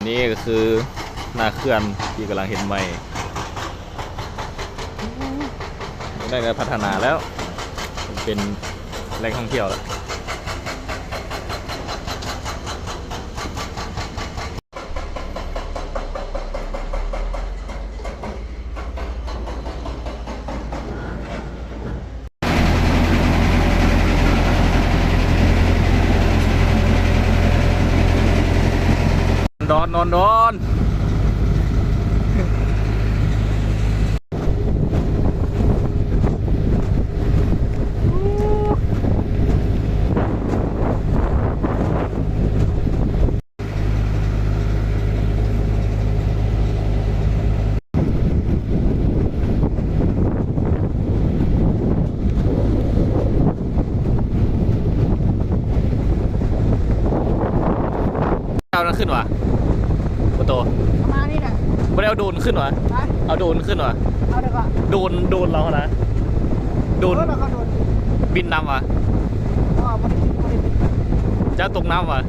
นี่ก็คือหน้าเขื่อนที่กำลังเห็นใหม่ได้การพัฒนาแล้วเป็นแหล่งท่องเที่ยวแล้วนอนเอานั่นขึ้นวะโอโตประมาณนี้แหละไม่ได้เอาโดนขึ้นวะเอาโดนขึ้นวะเอาเดี๋ยวก่อนโดนเรานะโดน แล้วก็โดน บินน้ำวะ อ๋อไม่ได้ จะตกน้ำวะ